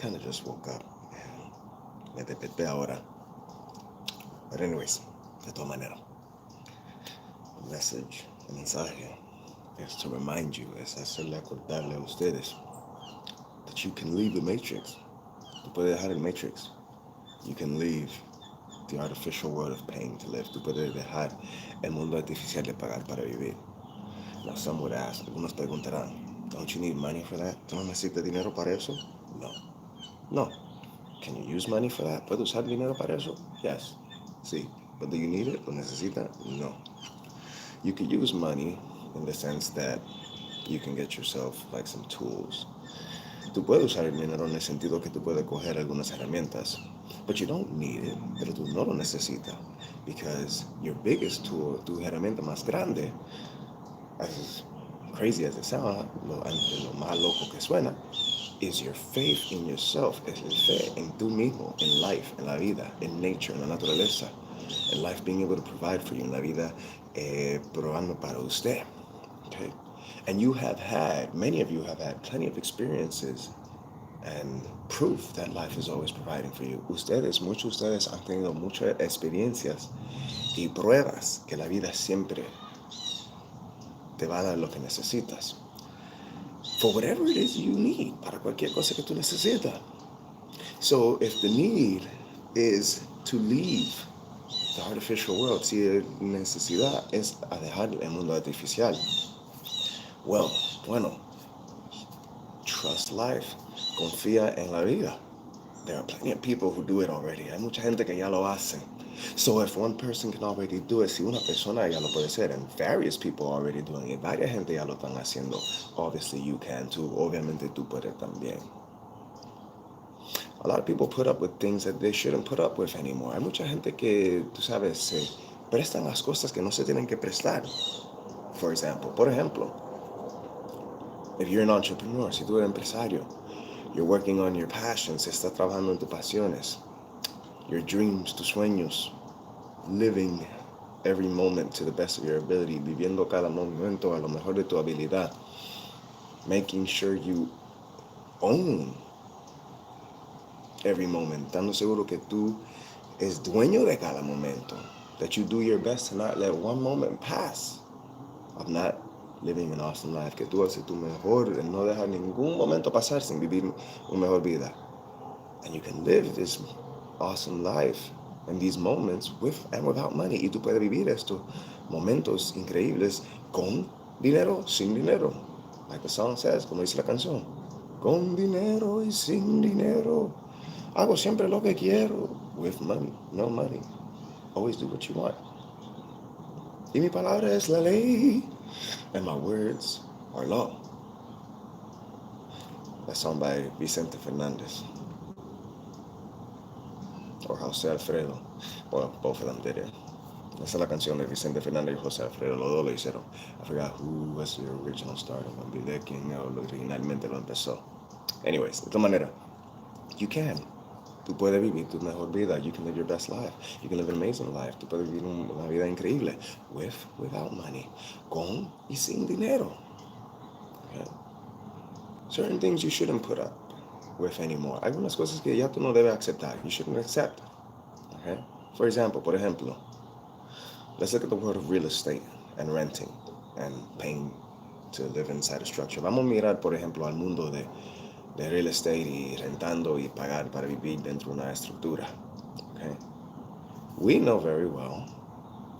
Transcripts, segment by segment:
Kind of just woke up and me desperté ahora. But anyways, de todas maneras, el message, el mensaje is to remind you, es hacerle acordarle a ustedes that you can leave the matrix. Tú puedes dejar el matrix. You can leave the artificial world of paying to live. Tú puedes dejar el mundo artificial de pagar para vivir. Now some would ask, algunos preguntarán, don't you need money for that? ¿Tú no necesitas dinero para eso? No. No. Can you use money for that? ¿Puedes usar dinero para eso? Yes. Sí. But do you need it? ¿Lo necesita? No. You can use money in the sense that you can get yourself like some tools. Tú puedes usar el dinero en el sentido que tú puedes coger algunas herramientas, but you don't need it, pero tú no lo necesitas, because your biggest tool, tu herramienta más grande, as crazy as it sounds, lo más loco que suena, is your faith in yourself, es el fe en tú mismo, en life, en la vida, en nature, en la naturaleza, en life being able to provide for you, en la vida probando para usted. Okay? And you have had, many of you have had plenty of experiences and proof that life is always providing for you. Muchos de ustedes han tenido muchas experiencias y pruebas que la vida siempre te va a dar lo que necesitas. For whatever it is you need, para cualquier cosa que tú necesitas. So if the need is to leave the artificial world, si la necesidad es a dejar el mundo artificial, well, bueno, trust life, confía en la vida. There are plenty of people who do it already. Hay mucha gente que ya lo hacen. So if one person can already do it, si una persona ya lo puede hacer, and various people are already doing it, varias gente ya lo están haciendo, obviously you can too. Obviamente tú puedes también. A lot of people put up with things that they shouldn't put up with anymore. Hay mucha gente que, tú sabes, se prestan las cosas que no se tienen que prestar. For example, por ejemplo, if you're an entrepreneur, si tú eres empresario, you're working on your passions, estás trabajando en tus pasiones, your dreams, tus sueños, living every moment to the best of your ability, viviendo cada momento a lo mejor de tu habilidad, making sure you own every moment, estando seguro que tú es dueño de cada momento, that you do your best to not let one moment pass of not living an awesome life, que tú haces tu mejor en no dejar ningún momento pasar sin vivir una mejor vida. And you can live this awesome life in these moments with and without money. Y tú puedes vivir estos momentos increíbles con dinero, sin dinero. Like the song says, como dice la canción. Con dinero y sin dinero. Hago siempre lo que quiero. With money, no money. Always do what you want. Y mi palabra es la ley. And my words are law. That song by Vicente Fernandez. Or Jose Alfredo. Well, both of them did it. Esa es la canción de Vicente Fernández y José Alfredo, los dos lo hicieron. I forgot who was the original starter, me olvidé quién originalmente lo empezó. Anyways, de todas maneras, you can. Tú puedes vivir tu mejor vida. You can live your best life. You can live an amazing life. Tú puedes vivir una vida increíble. Without money. Con y sin dinero. Okay? Certain things you shouldn't put up with anymore. Hay unas cosas que ya tú no debes aceptar. You shouldn't accept. Okay? For example, por ejemplo, let's look at the world of real estate and renting and paying to live inside a structure. Vamos a mirar, por ejemplo, al mundo de real estate y rentando y pagar para vivir dentro de una estructura. Okay? We know very well,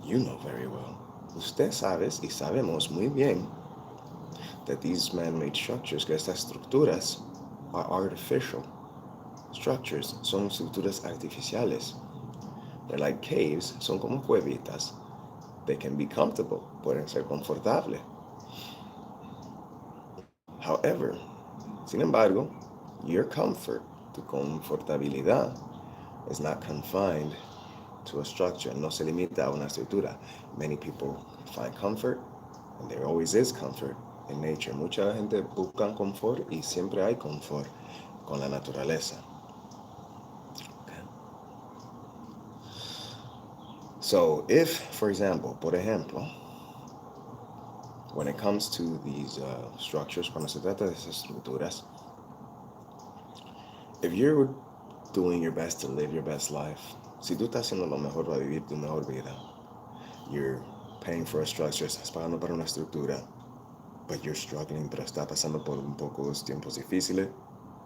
you know very well, usted sabes y sabemos muy bien that these man-made structures, que estas estructuras are artificial structures, son estructuras artificiales. They're like caves, son como cuevitas. They can be comfortable, pueden ser confortables. However, sin embargo, your comfort, tu confortabilidad, is not confined to a structure, no se limita a una estructura. Many people find comfort, and there always is comfort in nature. Mucha gente busca confort y siempre hay confort con la naturaleza. Okay. So if, for example, por ejemplo, when it comes to these structures, cuando se trata de esas estructuras, if you're doing your best to live your best life, si tú estás haciendo lo mejor para vivir tu mejor vida, you're paying for a structure, estás pagando para una estructura, but you're struggling, pero estás pasando por un pocos tiempos difíciles,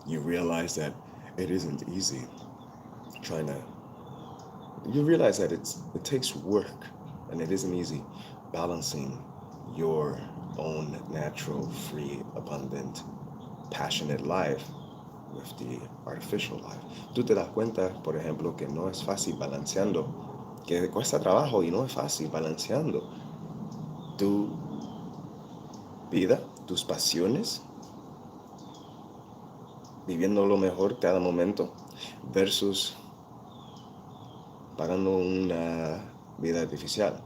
you realize that it isn't easy trying to, you realize that it takes work and it isn't easy balancing your own natural, free, abundant, passionate life with the artificial life. Tú te das cuenta, por ejemplo, que no es fácil balanceando, que cuesta trabajo y no es fácil balanceando tu vida, tus pasiones, viviendo lo mejor cada momento versus pagando una vida artificial.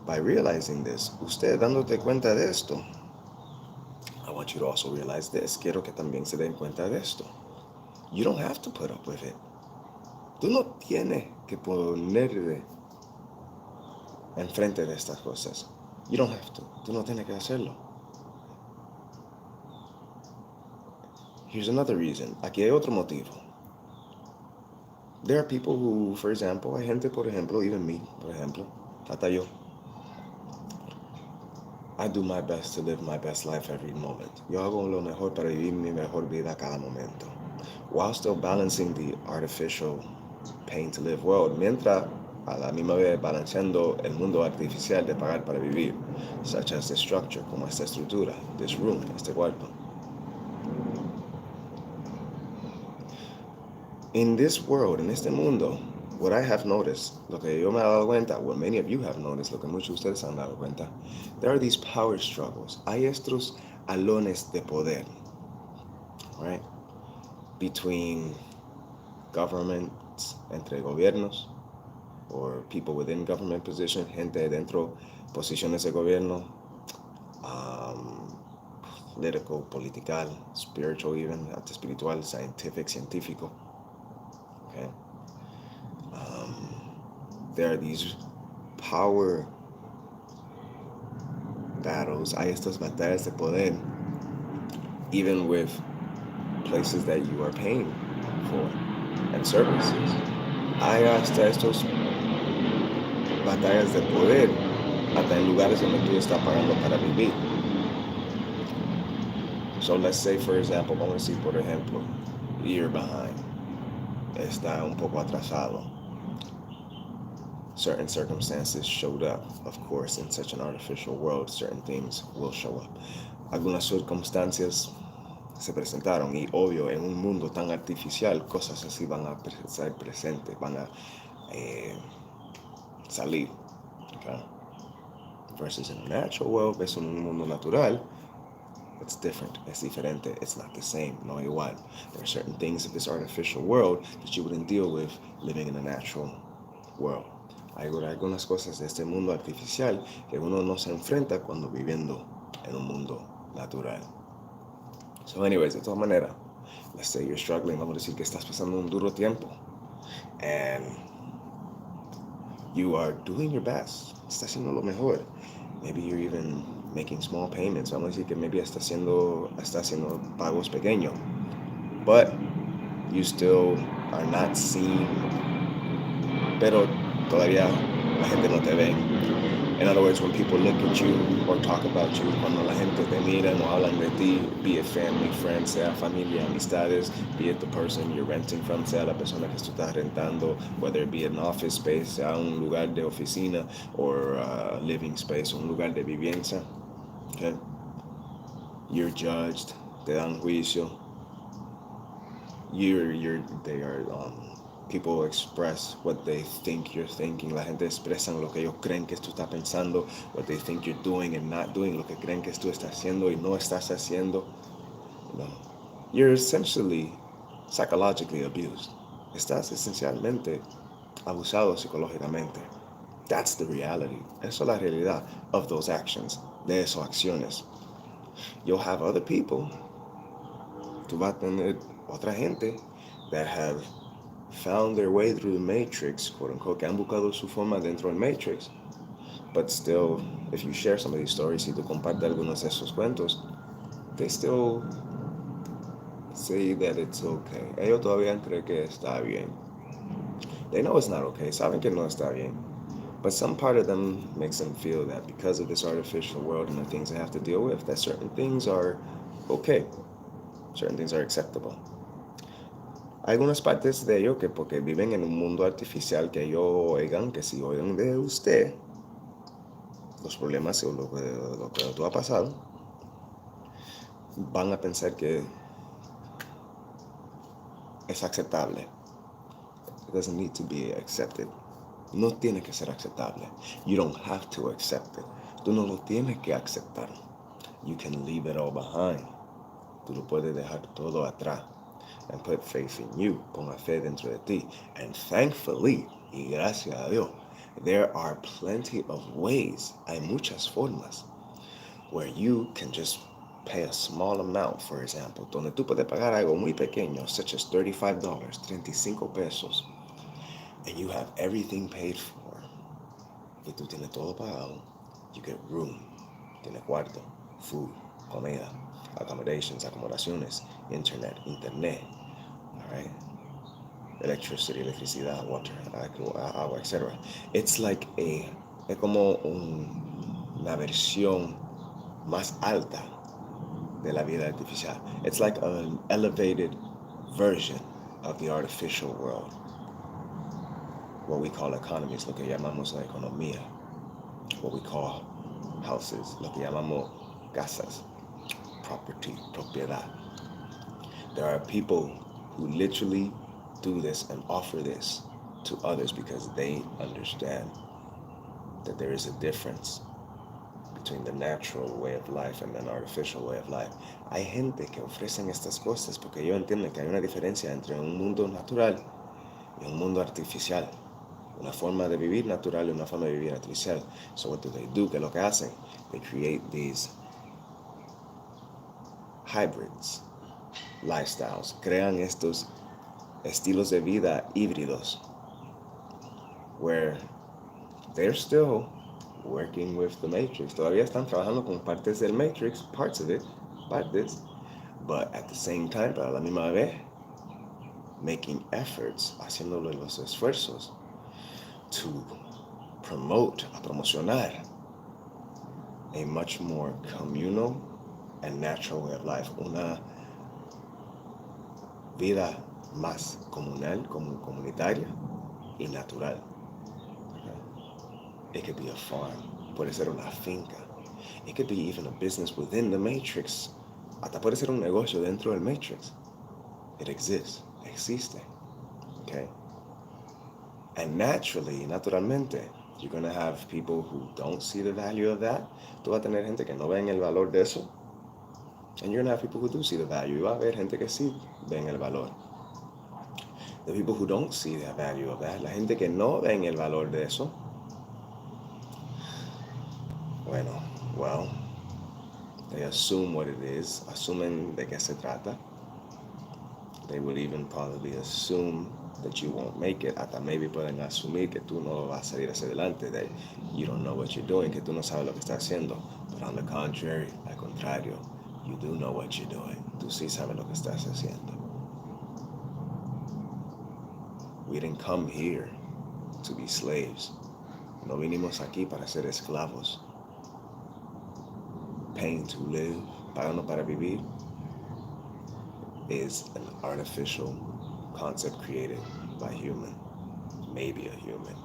By realizing this, usted dándote cuenta de esto, I want you to also realize this. Quiero que también se den cuenta de esto. You don't have to put up with it. Tú no tienes que ponerte enfrente de estas cosas. You don't have to. Tú no tienes que hacerlo. Here's another reason. Aquí hay otro motivo. There are people who, for example, hay gente, por ejemplo, even me, por ejemplo, hasta yo. I do my best to live my best life every moment. Yo hago lo mejor para vivir mi mejor vida cada momento. While still balancing the artificial paying to live world, mientras a la misma vez balanceando el mundo artificial de pagar para vivir, such as the structure, como esta estructura, this room, este cuarto. In this world, en este mundo, what I have noticed, lo que yo me he dado cuenta, what many of you have noticed, lo que muchos de ustedes han dado cuenta, there are these power struggles. Hay estos alones de poder, right? Between governments, entre gobiernos, or people within government position, gente dentro posiciones de gobierno, political, political, spiritual even, hasta espiritual, scientific, científico. Okay? There are these power battles, hay estas batallas de poder, even with places that you are paying for and services. Hay hasta estos batallas de poder, hasta en lugares donde tú estás pagando para vivir. So let's say, for example, vamos a decir, por ejemplo, you're behind. Está un poco atrasado. Certain circumstances showed up, of course, in such an artificial world, certain things will show up. Algunas circunstancias se presentaron y obvio, en un mundo tan artificial, cosas así van a ser presentes, van a salir. Okay? Versus in a natural world, ves en un mundo natural, it's different, es diferente, it's not the same, no igual. There are certain things of this artificial world that you wouldn't deal with living in a natural world. Hay algunas cosas de este mundo artificial que uno no se enfrenta cuando viviendo en un mundo natural. So anyways, de todas maneras, let's say you're struggling, vamos a decir que estás pasando un duro tiempo, and you are doing your best, estás haciendo lo mejor. Maybe you're even making small payments. Vamos a decir que maybe está haciendo pagos pequeños. But you still are not seen. Pero todavía la gente no te ve. In other words, when people look at you or talk about you, cuando la gente te mira o hablan de ti, be it family, friends, sea familia, amistades, be it the person you're renting from, sea la persona que tú estás rentando, whether it be an office space, sea un lugar de oficina, or a living space, un lugar de vivienda, okay? You're judged, te dan juicio. They are people express what they think you're thinking. La gente expresan lo que ellos creen que tú estás pensando, what they think you're doing and not doing, lo que creen que tú estás haciendo y no estás haciendo. You know, you're essentially psychologically abused. Estás esencialmente abusado psicológicamente. That's the reality. Eso es la realidad of those actions, de esas acciones. You'll have other people, tú vas a tener otra gente that have found their way through the matrix, quote unquote, que han buscado su forma dentro del matrix. But still, if you share some of these stories, si tú compartes algunos de esos cuentos, they still say that it's okay. Ellos todavía creen que está bien. They know it's not okay. Saben que no está bien. But some part of them makes them feel that because of this artificial world and the things they have to deal with, that certain things are okay. Certain things are acceptable. Hay algunas partes de ellos que porque viven en un mundo artificial que ellos oigan, que si oigan de usted, los problemas o lo que tú ha pasado, van a pensar que es aceptable. It doesn't need to be accepted. No tiene que ser aceptable. You don't have to accept it. Tú no lo tienes que aceptar. You can leave it all behind. Tú lo puedes dejar todo atrás. And put faith in you. Ponga fe dentro de ti. And thankfully, y gracias a Dios, there are plenty of ways, hay muchas formas, where you can just pay a small amount, for example, donde tú puedes pagar algo muy pequeño, such as $35, 35 pesos, and you have everything paid for. Y tú tienes todo pagado. You get room, tienes cuarto, food, comida, accommodations, acomodaciones, internet, all right? Electricity, electricidad, water, agua, etc. It's like es como una versión más alta de la vida artificial. It's like an elevated version of the artificial world. What we call economies, lo que llamamos la economía. What we call houses, lo que llamamos casas, property, propiedad. There are people who literally do this and offer this to others because they understand that there is a difference between the natural way of life and an artificial way of life. Hay gente que ofrecen estas cosas porque ellos entienden que hay una diferencia entre un mundo natural y un mundo artificial. Una forma de vivir natural y una forma de vivir artificial. So what do? ¿Qué es lo que hacen? They create these hybrids, lifestyles. Crean estos estilos de vida híbridos where they're still working with the Matrix. Todavía están trabajando con partes del Matrix, parts of it, but at the same time, para la misma vez, making efforts, haciéndole los esfuerzos to promocionar a much more communal and natural way of life, una vida más comunal, comunitaria y natural. It could be a farm, puede ser una finca. It could be even a business within the Matrix. Hasta puede ser un negocio dentro del Matrix. It exists, existe, okay? And naturally, naturalmente, you're going to have people who don't see the value of that. Tú vas a tener gente que no ven el valor de eso. And you're going to have people who do see the value. Y va a haber gente que sí ven el valor. The people who don't see the value of that, la gente que no ven el valor de eso, well, they assume what it is, asumen de qué se trata. They would even probably assume that you won't make it. Hasta maybe pueden asumir que tú no vas a salir hacia adelante, that you don't know what you're doing, que tú no sabes lo que estás haciendo. But on the contrary, al contrario, you do know what you're doing. Tú sí sabes lo que estás haciendo. We didn't come here to be slaves. No vinimos aquí para ser esclavos. Paying to live, pagando para vivir, is an artificial concept created by human, maybe a human.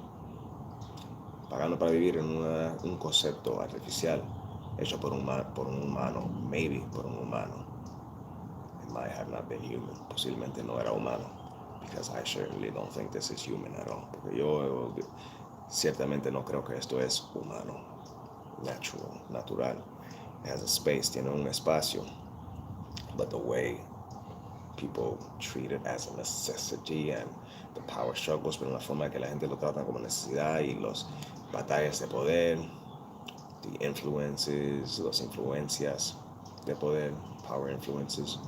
Pagando para vivir en un concepto artificial hecho por un humano, maybe por un humano. It might have not been human, posiblemente no era humano, because I certainly don't think this is human at all. Porque yo ciertamente no creo que esto es humano, natural. It has a space, tiene un espacio, but the way people treat it as a necessity and the power struggles, pero la forma que la gente lo trata como necesidad y los batallas de poder, the influences, las influencias de poder, power influences,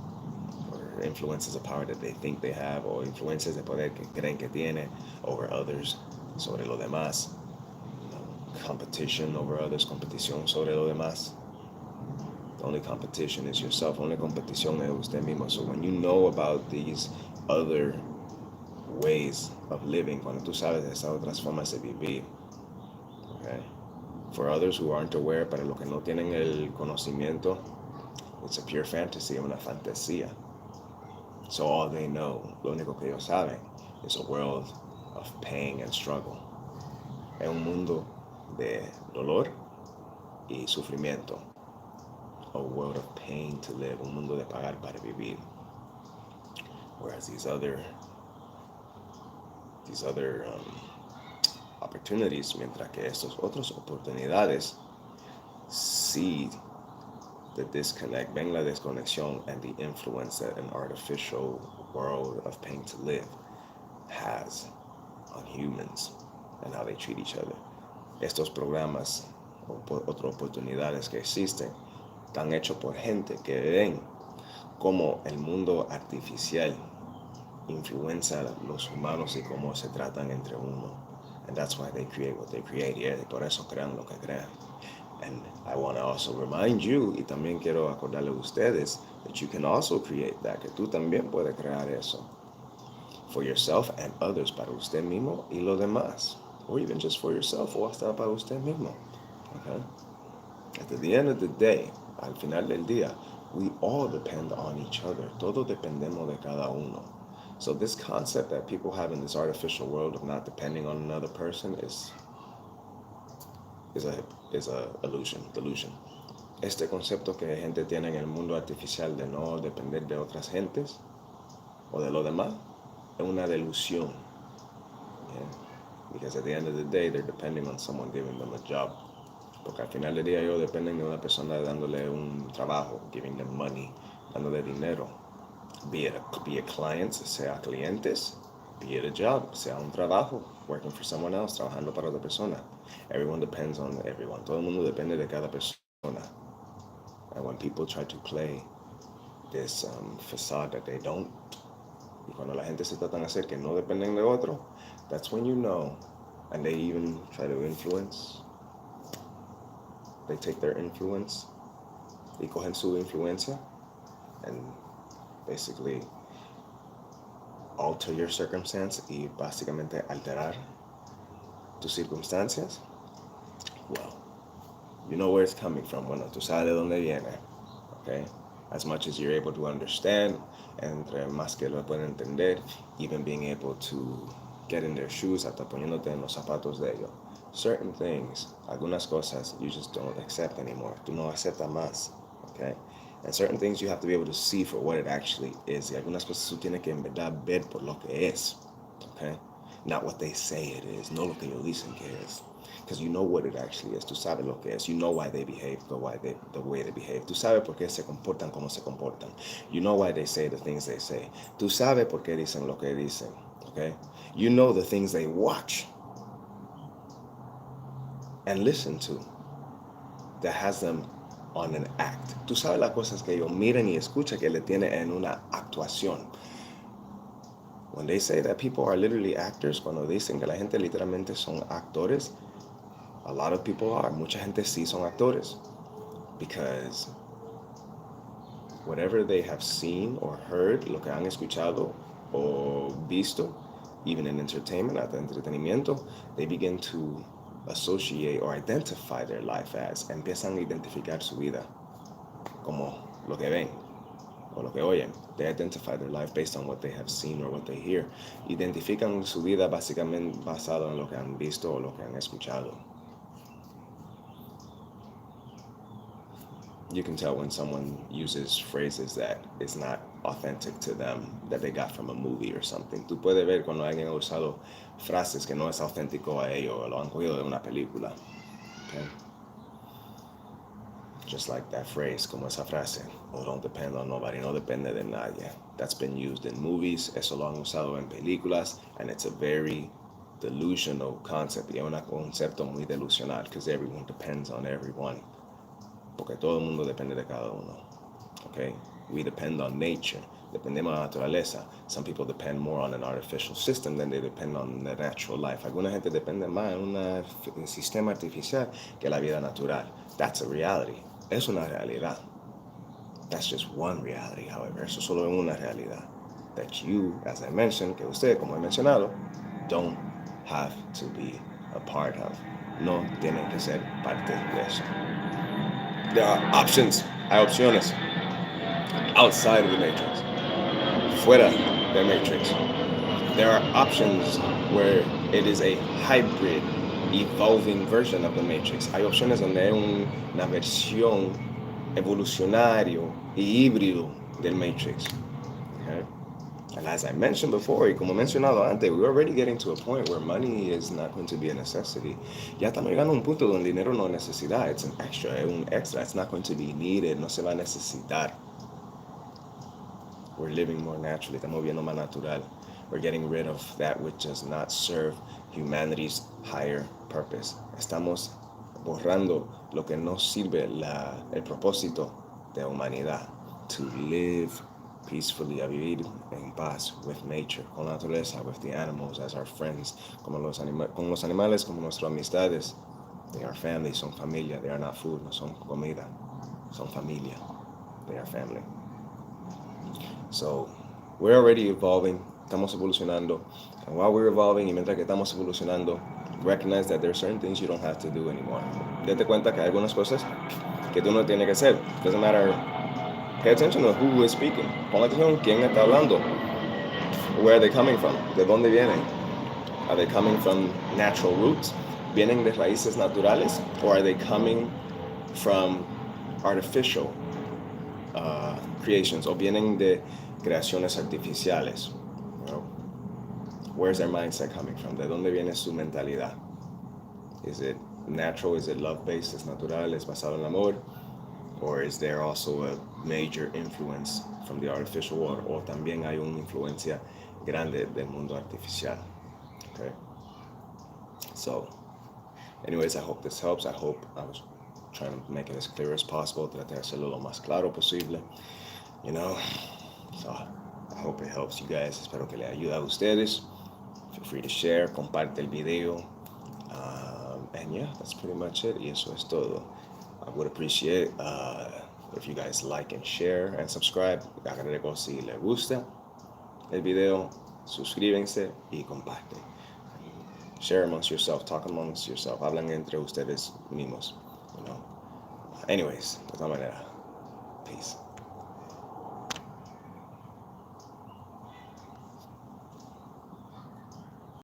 or influences of power that they think they have, or influencias de poder que creen que tiene over others, sobre lo demás, competition over others, competición sobre lo demás. The only competition is yourself. Only competición es usted mismo. So when you know about these other ways of living, cuando tú sabes de esas otras formas de vivir, okay? For others who aren't aware, para los que no tienen el conocimiento, it's a pure fantasy, una fantasía. So all they know, lo único que ellos saben, is a world of pain and struggle. Es un mundo de dolor y sufrimiento. A world of pain to live, un mundo de pagar para vivir. Whereas these other opportunities, mientras que estas otras oportunidades, see the disconnect, ven la desconexión and the influence that an artificial world of pain to live has on humans and how they treat each other. Estos programas o otras oportunidades que existen están hechos por gente que ven cómo el mundo artificial influencia a los humanos y cómo se tratan entre uno. And that's why they create what they create. Y por eso crean lo que crean. And I want to also remind you, y también quiero acordarle a ustedes, that you can also create that, que tú también puedes crear eso. For yourself and others, para usted mismo y los demás. Or even just for yourself, o hasta para usted mismo. Okay? At the end of the day, al final del día, we all depend on each other. Todos dependemos de cada uno. So this concept that people have in this artificial world of not depending on another person is a delusion. Este concepto que gente tiene en el mundo artificial de no depender de otras gentes o de lo demás es una delusión. Yeah? Because at the end of the day, they're depending on someone giving them a job. Porque al final del día ellos dependen de una persona dándole un trabajo, giving them money, dándole dinero. Be it clients, sea clientes, be it a job, sea un trabajo, working for someone else, trabajando para otra persona. Everyone depends on everyone. Todo el mundo depende de cada persona. And when people try to play this facade that they don't, y cuando la gente se tratan de hacer que no dependen de otro, that's when you know, and they even try to influence. They take their influence, y cogen su influencia, and basically alter your circumstance y básicamente alterar tus circunstancias. Well, you know where it's coming from. Bueno, tú sabes de dónde viene, okay? As much as you're able to understand, entre más que lo pueden entender, even being able to get in their shoes, hasta poniéndote en los zapatos de ellos. Certain things, algunas cosas, you just don't accept anymore. Tú no aceptas más, okay? And certain things you have to be able to see for what it actually is. Y algunas cosas tú tienes que en verdad ver por lo que es, okay? Not what they say it is, no lo que ellos dicen que es. Because you know what it actually is. Tú sabes lo que es. You know why they behave the way they behave. Tú sabes por qué se comportan como se comportan. You know why they say the things they say. Tú sabes por qué dicen lo que dicen, okay? You know the things they watch and listen to that has them on an act. Tú sabes las cosas que ellos miran y escuchan que le tiene en una actuación. When they say that people are literally actors, cuando dicen que la gente literalmente son actores, a lot of people are. Mucha gente sí son actores. Because whatever they have seen or heard, lo que han escuchado o visto, even in entertainment, hasta entretenimiento, they begin to associate or identify their life as, empiezan a identificar su vida como lo que ven o lo que oyen. They identify their life based on what they have seen or what they hear. Identifican su vida básicamente basado en lo que han visto o lo que han escuchado. You can tell when someone uses phrases that is not authentic to them, that they got from a movie or something. Tú puedes ver cuando alguien ha usado frases que no es auténtico a ellos o lo han cogido de una película. Okay? Just like that phrase, como esa frase, oh, don't depend on nobody, no depende de nadie. That's been used in movies, eso lo han usado en películas, and it's a very delusional concept. Y es un concepto muy delusional, because everyone depends on everyone. Porque todo el mundo depende de cada uno. Okay? We depend on nature. Dependemos de la naturaleza. Some people depend more on an artificial system than they depend on the natural life. Alguna gente depende más en un sistema artificial que la vida natural. That's a reality. Es una realidad. That's just one reality, however. Eso solo es una realidad. That you, as I mentioned, que usted, como he mencionado, don't have to be a part of. No tienen que ser parte de eso. There are options. Hay opciones outside of the matrix, fuera del matrix. There are options where it is a hybrid, evolving version of the matrix. Hay opciones donde hay una versión evolucionario y híbrido del matrix. Okay? And as I mentioned before, y como mencionado antes, we're already getting to a point where money is not going to be a necessity. Ya estamos llegando a un punto donde el dinero no es necesidad, it's an extra, es un extra, it's not going to be needed, no se va a necesitar. We're living more naturally, estamos viviendo más natural. We're getting rid of that which does not serve humanity's higher purpose. Estamos borrando lo que no sirve el propósito de la humanidad. To live peacefully, a vivir en paz with nature, con la naturaleza, with the animals as our friends, con los animales como nuestras amistades. They are family, son familia. They are not food, no son comida, son familia. They are family. So, we're already evolving, estamos evolucionando. And while we're evolving, y mientras que estamos evolucionando, recognize that there are certain things you don't have to do anymore. Date cuenta que hay algunas cosas que tú no tienes que hacer. Doesn't matter. Pay attention to who is speaking. Pon atención quién está hablando. Where are they coming from? ¿De dónde vienen? Are they coming from natural roots? ¿Vienen de raíces naturales? Or are they coming from artificial creations? ¿O vienen de creaciones artificiales? You know? Where's their mindset coming from? ¿De dónde viene su mentalidad? Is it natural? Is it love-based? ¿Es natural? ¿Es basado en amor? Or is there also a major influence from the artificial world? O también hay una influencia grande del mundo artificial. Okay? So, anyways, I hope this helps. I hope I was trying to make it as clear as possible. Traté de hacerlo lo más claro posible. You know? So, I hope it helps you guys. Espero que le ayude a ustedes. Feel free to share. Comparte el video. And yeah, that's pretty much it. Y eso es todo. I would appreciate if you guys like and share and subscribe. Agradezco si les gusta el video, suscríbense y comparten. Share amongst yourself, talk amongst yourself, hablan entre ustedes mismos, you know. Anyways, de esta manera, peace.